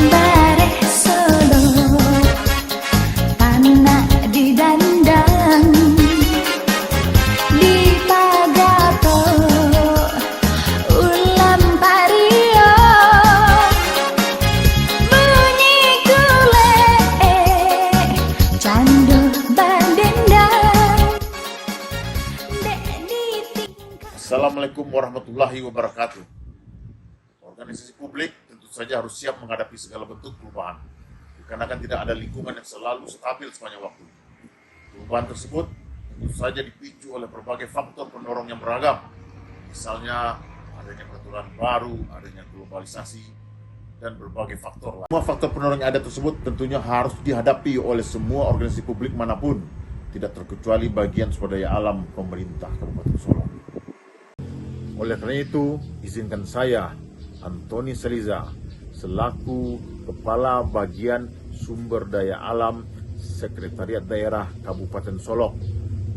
bareh Solo, anak didandang di Pagato, ulam pario, bunyi gule, candu bandendang, dek ditingkat. Assalamualaikum warahmatullahi wabarakatuh. Organisasi publik tentu saja harus siap menghadapi segala bentuk perubahan, dikarenakan tidak ada lingkungan yang selalu stabil sepanjang waktu. Perubahan tersebut tentu saja dipicu oleh berbagai faktor pendorong yang beragam, misalnya adanya peraturan baru, adanya globalisasi, dan berbagai faktor lain. Semua faktor pendorong yang ada tersebut tentunya harus dihadapi oleh semua organisasi publik manapun, tidak terkecuali bagian sumber daya alam pemerintah Kabupaten Solo. Oleh karena itu, izinkan saya, Antoni Seliza, selaku Kepala Bagian Sumber Daya Alam Sekretariat Daerah Kabupaten Solok,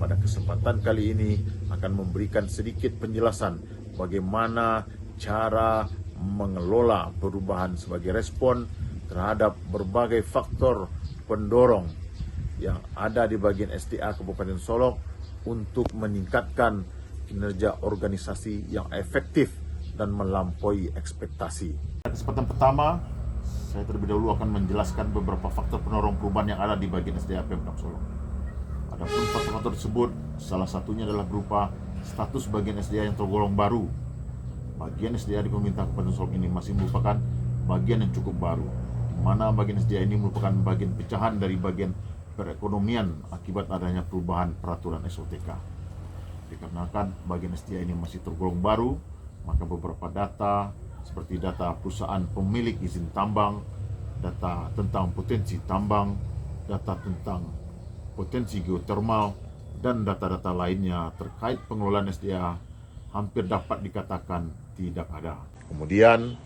pada kesempatan kali ini akan memberikan sedikit penjelasan bagaimana cara mengelola perubahan sebagai respon terhadap berbagai faktor pendorong yang ada di bagian SDA Kabupaten Solok untuk meningkatkan kinerja organisasi yang efektif dan melampaui ekspektasi. Kesempatan pertama, saya terlebih dahulu akan menjelaskan beberapa faktor pendorong perubahan yang ada di bagian SDA Pemkab Solo. Adapun faktor-faktor tersebut, salah satunya adalah berupa status bagian SDA yang tergolong baru. Bagian SDA di pemerintah Kabupaten Solo ini masih merupakan bagian yang cukup baru, di mana bagian SDA ini merupakan bagian pecahan dari bagian perekonomian akibat adanya perubahan peraturan SOTK. Dikarenakan bagian SDA ini masih tergolong baru, maka beberapa data seperti data perusahaan pemilik izin tambang, data tentang potensi tambang, data tentang potensi geotermal, dan data-data lainnya terkait pengelolaan SDA hampir dapat dikatakan tidak ada. Kemudian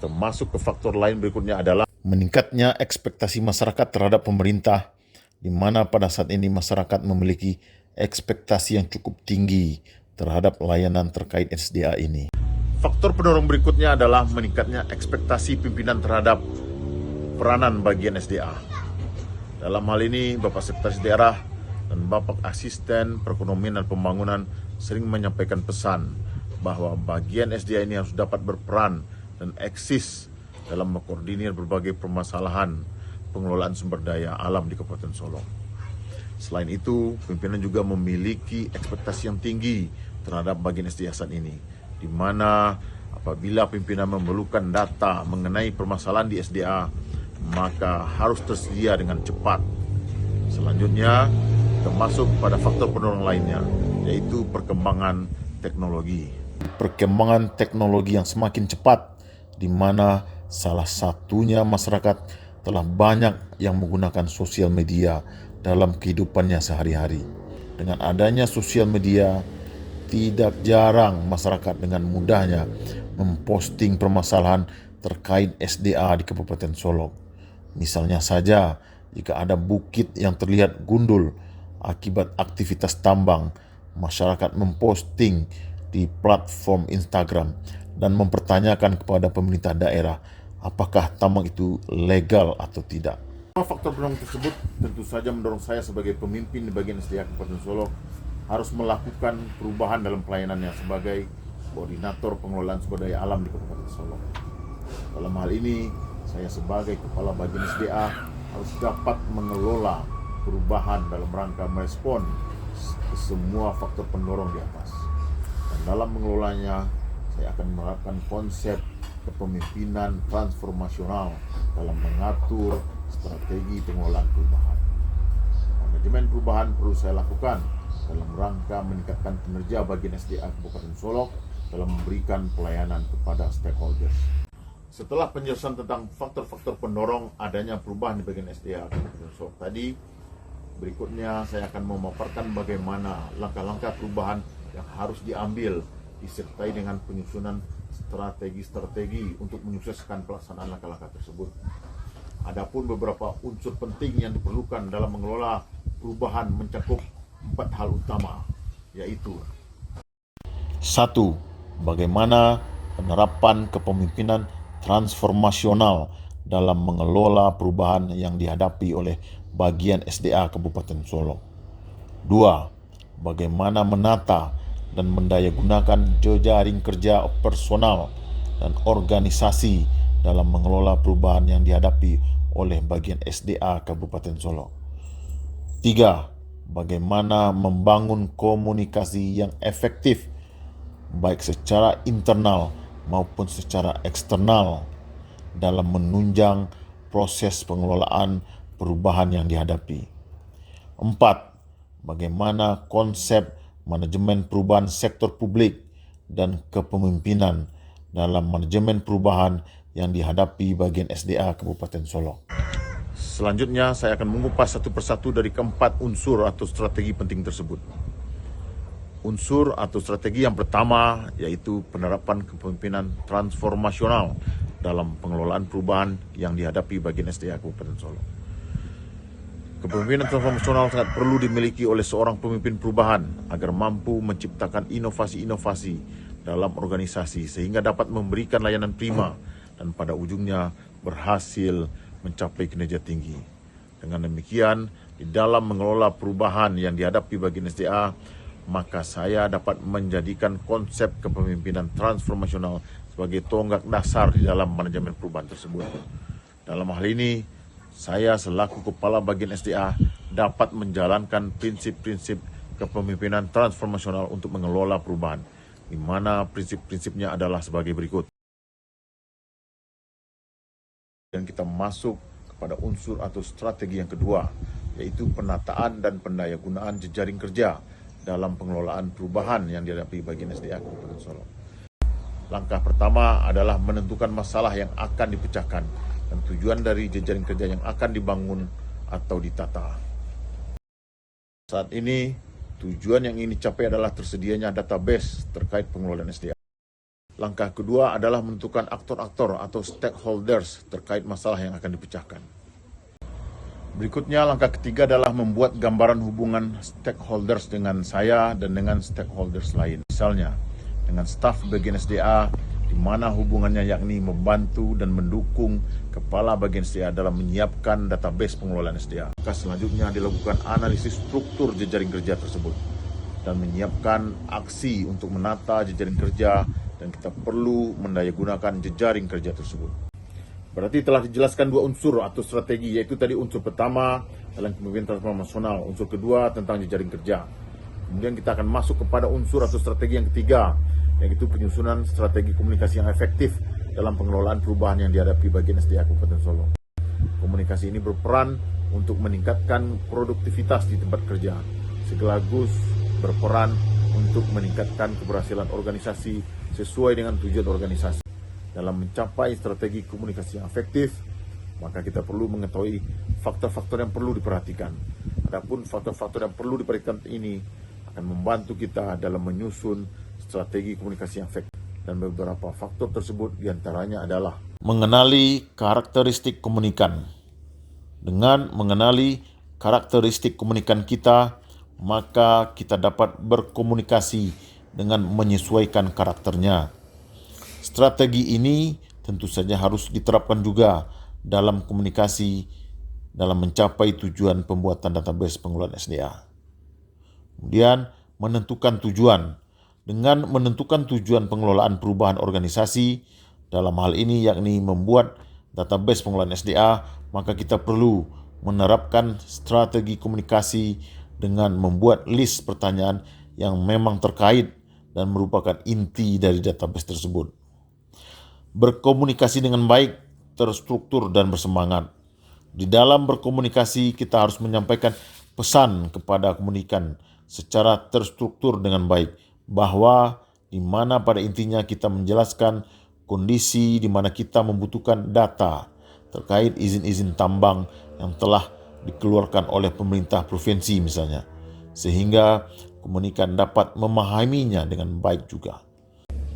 termasuk ke faktor lain berikutnya adalah meningkatnya ekspektasi masyarakat terhadap pemerintah, di mana pada saat ini masyarakat memiliki ekspektasi yang cukup tinggi terhadap layanan terkait SDA ini. Faktor pendorong berikutnya adalah meningkatnya ekspektasi pimpinan terhadap peranan bagian SDA. Dalam hal ini, Bapak Sekretaris Daerah dan Bapak Asisten Perekonomian dan Pembangunan sering menyampaikan pesan bahwa bagian SDA ini harus dapat berperan dan eksis dalam mengkoordinir berbagai permasalahan pengelolaan sumber daya alam di Kabupaten Solo. Selain itu, pimpinan juga memiliki ekspektasi yang tinggi terhadap bagian SDA saat ini, di mana apabila pimpinan memerlukan data mengenai permasalahan di SDA, maka harus tersedia dengan cepat. Selanjutnya, termasuk pada faktor pendorong lainnya, yaitu perkembangan teknologi. Perkembangan teknologi yang semakin cepat, di mana salah satunya masyarakat telah banyak yang menggunakan sosial media dalam kehidupannya sehari-hari. Dengan adanya sosial media, tidak jarang masyarakat dengan mudahnya memposting permasalahan terkait SDA di Kabupaten Solo. Misalnya saja, jika ada bukit yang terlihat gundul akibat aktivitas tambang, masyarakat memposting di platform Instagram dan mempertanyakan kepada pemerintah daerah apakah tambang itu legal atau tidak. Faktor pendorong tersebut tentu saja mendorong saya sebagai pemimpin di bagian SDA Kabupaten Solo harus melakukan perubahan dalam pelayanannya sebagai koordinator pengelolaan sumber daya alam di Kabupaten Solo. Dalam hal ini, saya sebagai kepala bagian SDA harus dapat mengelola perubahan dalam rangka merespon ke semua faktor pendorong di atas. Dan dalam mengelolanya, saya akan menerapkan konsep kepemimpinan transformasional dalam mengatur strategi pengelolaan perubahan. Manajemen perubahan perlu saya lakukan dalam rangka meningkatkan kinerja bagian SDA Kabupaten Solo dalam memberikan pelayanan kepada stakeholders. Setelah penjelasan tentang faktor-faktor pendorong adanya perubahan di bagian SDA Kabupaten Solo tadi, berikutnya saya akan memaparkan bagaimana langkah-langkah perubahan yang harus diambil disertai dengan penyusunan strategi-strategi untuk menyukseskan pelaksanaan langkah-langkah tersebut. Adapun beberapa unsur penting yang diperlukan dalam mengelola perubahan mencakup 4 hal utama, yaitu 1. Bagaimana penerapan kepemimpinan transformasional dalam mengelola perubahan yang dihadapi oleh bagian SDA Kabupaten Solo. 2. Bagaimana menata dan mendayagunakan jejaring kerja personal dan organisasi dalam mengelola perubahan yang dihadapi oleh bagian SDA Kabupaten Solo. 3. Bagaimana membangun komunikasi yang efektif baik secara internal maupun secara eksternal dalam menunjang proses pengelolaan perubahan yang dihadapi. 4. Bagaimana konsep manajemen perubahan sektor publik dan kepemimpinan dalam manajemen perubahan yang dihadapi bagian SDA Kabupaten Solo. Selanjutnya saya akan mengupas satu persatu dari keempat unsur atau strategi penting tersebut. Unsur atau strategi yang pertama yaitu penerapan kepemimpinan transformasional dalam pengelolaan perubahan yang dihadapi bagian SDA Kabupaten Solo. Kepemimpinan transformasional sangat perlu dimiliki oleh seorang pemimpin perubahan agar mampu menciptakan inovasi-inovasi dalam organisasi sehingga dapat memberikan layanan prima dan pada ujungnya berhasil mencapai kinerja tinggi. Dengan demikian, di dalam mengelola perubahan yang dihadapi bagian SDA, maka saya dapat menjadikan konsep kepemimpinan transformasional sebagai tonggak dasar di dalam manajemen perubahan tersebut. Dalam hal ini, saya selaku kepala bagian SDA dapat menjalankan prinsip-prinsip kepemimpinan transformasional untuk mengelola perubahan, di mana prinsip-prinsipnya adalah sebagai berikut. Dan kita masuk kepada unsur atau strategi yang kedua, yaitu penataan dan pendayagunaan jejaring kerja dalam pengelolaan perubahan yang dihadapi bagian SDA Kabupaten Solo. Langkah pertama adalah menentukan masalah yang akan dipecahkan dan tujuan dari jejaring kerja yang akan dibangun atau ditata. Saat ini, tujuan yang ingin dicapai adalah tersedianya database terkait pengelolaan SDA. Langkah kedua adalah menentukan aktor-aktor atau stakeholders terkait masalah yang akan dipecahkan. Berikutnya, langkah ketiga adalah membuat gambaran hubungan stakeholders dengan saya dan dengan stakeholders lain. Misalnya, dengan staf bagian SDA, di mana hubungannya yakni membantu dan mendukung kepala bagian SDA dalam menyiapkan database pengelolaan SDA. Maka selanjutnya dilakukan analisis struktur jejaring kerja tersebut dan menyiapkan aksi untuk menata jejaring kerja, dan kita perlu mendayagunakan jejaring kerja tersebut. Berarti telah dijelaskan dua unsur atau strategi, yaitu tadi unsur pertama dalam kepemimpinan transformasional, unsur kedua tentang jejaring kerja. Kemudian kita akan masuk kepada unsur atau strategi yang ketiga, yaitu penyusunan strategi komunikasi yang efektif dalam pengelolaan perubahan yang dihadapi bagian SDA Kabupaten Solo. Komunikasi ini berperan untuk meningkatkan produktivitas di tempat kerja, sekaligus berperan untuk meningkatkan keberhasilan organisasi sesuai dengan tujuan organisasi. Dalam mencapai strategi komunikasi yang efektif, maka kita perlu mengetahui faktor-faktor yang perlu diperhatikan. Adapun faktor-faktor yang perlu diperhatikan ini akan membantu kita dalam menyusun strategi komunikasi yang efektif. Dan beberapa faktor tersebut diantaranya adalah mengenali karakteristik komunikan. Dengan mengenali karakteristik komunikan kita, maka kita dapat berkomunikasi dengan menyesuaikan karakternya. Strategi ini tentu saja harus diterapkan juga dalam komunikasi dalam mencapai tujuan pembuatan database pengelolaan SDA. Kemudian menentukan tujuan. Dengan menentukan tujuan pengelolaan perubahan organisasi, dalam hal ini yakni membuat database pengelolaan SDA, maka kita perlu menerapkan strategi komunikasi dengan membuat list pertanyaan yang memang terkait dan merupakan inti dari database tersebut. Berkomunikasi dengan baik, terstruktur, dan bersemangat. Di dalam berkomunikasi, kita harus menyampaikan pesan kepada komunikan secara terstruktur dengan baik, bahwa di mana pada intinya kita menjelaskan kondisi di mana kita membutuhkan data terkait izin-izin tambang yang telah dikeluarkan oleh pemerintah provinsi misalnya, sehingga komunikan dapat memahaminya dengan baik juga.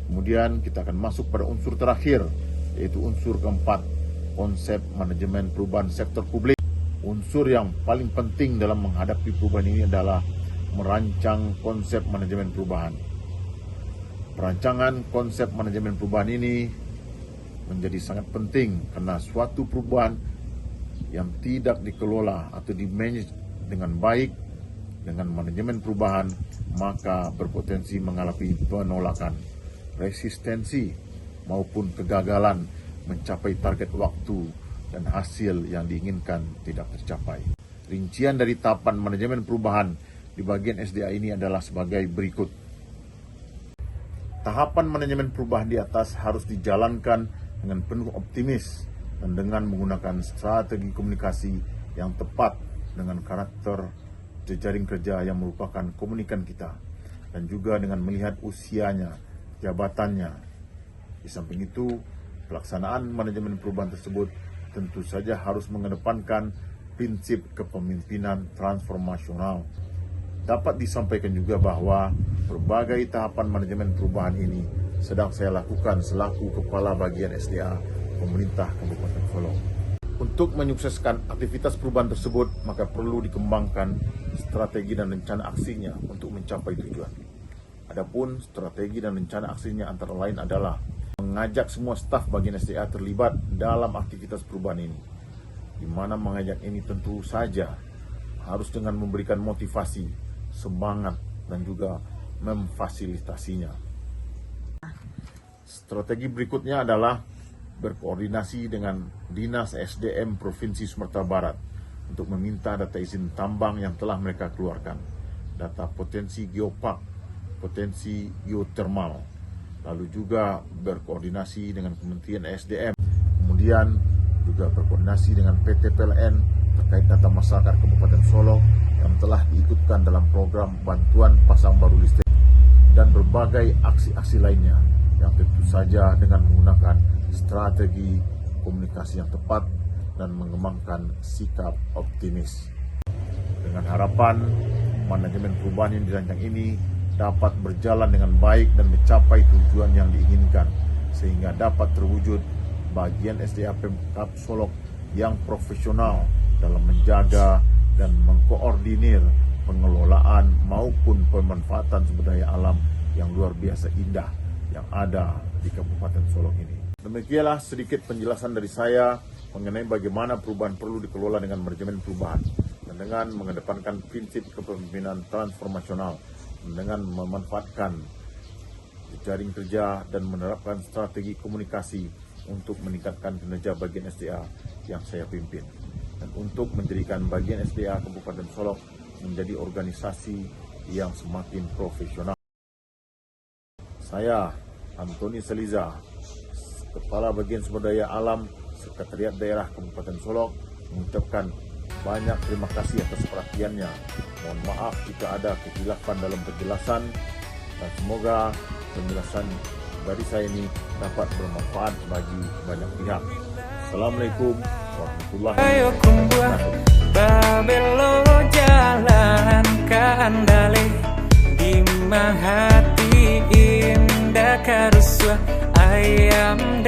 Kemudian kita akan masuk pada unsur terakhir, yaitu unsur keempat, konsep manajemen perubahan sektor publik. Unsur yang paling penting dalam menghadapi perubahan ini adalah merancang konsep manajemen perubahan. Perancangan konsep manajemen perubahan ini menjadi sangat penting karena suatu perubahan yang tidak dikelola atau di-manage dengan baik dengan manajemen perubahan, maka berpotensi mengalami penolakan, resistensi, maupun kegagalan mencapai target waktu dan hasil yang diinginkan tidak tercapai. Rincian dari tahapan manajemen perubahan di bagian SDA ini adalah sebagai berikut. Tahapan manajemen perubahan di atas harus dijalankan dengan penuh optimis dan dengan menggunakan strategi komunikasi yang tepat dengan karakter jejaring kerja yang merupakan komunikan kita dan juga dengan melihat usianya, jabatannya. Di samping itu, pelaksanaan manajemen perubahan tersebut tentu saja harus mengedepankan prinsip kepemimpinan transformasional. Dapat disampaikan juga bahwa berbagai tahapan manajemen perubahan ini sedang saya lakukan selaku Kepala Bagian SDA Pemerintah Kabupaten Solok. Untuk menyukseskan aktivitas perubahan tersebut, maka perlu dikembangkan strategi dan rencana aksinya untuk mencapai tujuan. Adapun strategi dan rencana aksinya antara lain adalah mengajak semua staf bagian SDA terlibat dalam aktivitas perubahan ini, di mana mengajak ini tentu saja harus dengan memberikan motivasi, semangat, dan juga memfasilitasinya. Strategi berikutnya adalah berkoordinasi dengan Dinas SDM Provinsi Sumatera Barat untuk meminta data izin tambang yang telah mereka keluarkan, data potensi geopark, potensi geotermal, lalu juga berkoordinasi dengan Kementerian SDM, kemudian juga berkoordinasi dengan PT PLN terkait data masyarakat Kabupaten Solok yang telah diikutkan dalam program bantuan pasang baru listrik dan berbagai aksi-aksi lainnya yang tentu saja dengan menggunakan strategi komunikasi yang tepat dan mengembangkan sikap optimis. Dengan harapan manajemen perubahan yang dirancang ini dapat berjalan dengan baik dan mencapai tujuan yang diinginkan sehingga dapat terwujud bagian SDA Pemkab Solok yang profesional dalam menjaga dan mengkoordinir pengelolaan maupun pemanfaatan sumber daya alam yang luar biasa indah yang ada di Kabupaten Solok ini. Demikianlah sedikit penjelasan dari saya mengenai bagaimana perubahan perlu dikelola dengan manajemen perubahan dan dengan mengedepankan prinsip kepemimpinan transformasional dengan memanfaatkan jejaring kerja dan menerapkan strategi komunikasi untuk meningkatkan kinerja bagian SDA yang saya pimpin dan untuk menjadikan bagian SDA Kabupaten Solok menjadi organisasi yang semakin profesional. Saya, Antoni Seliza, Kepala Bagian Sumber Daya Alam Sekretariat Daerah Kabupaten Solok, mengucapkan banyak terima kasih atas perhatiannya. Mohon maaf jika ada kehilafan dalam penjelasan dan semoga penjelasan dari saya ini dapat bermanfaat bagi banyak pihak. Assalamualaikum warahmatullahi wabarakatuh. Babelo jalan kandale di mahati indah karuswa ayam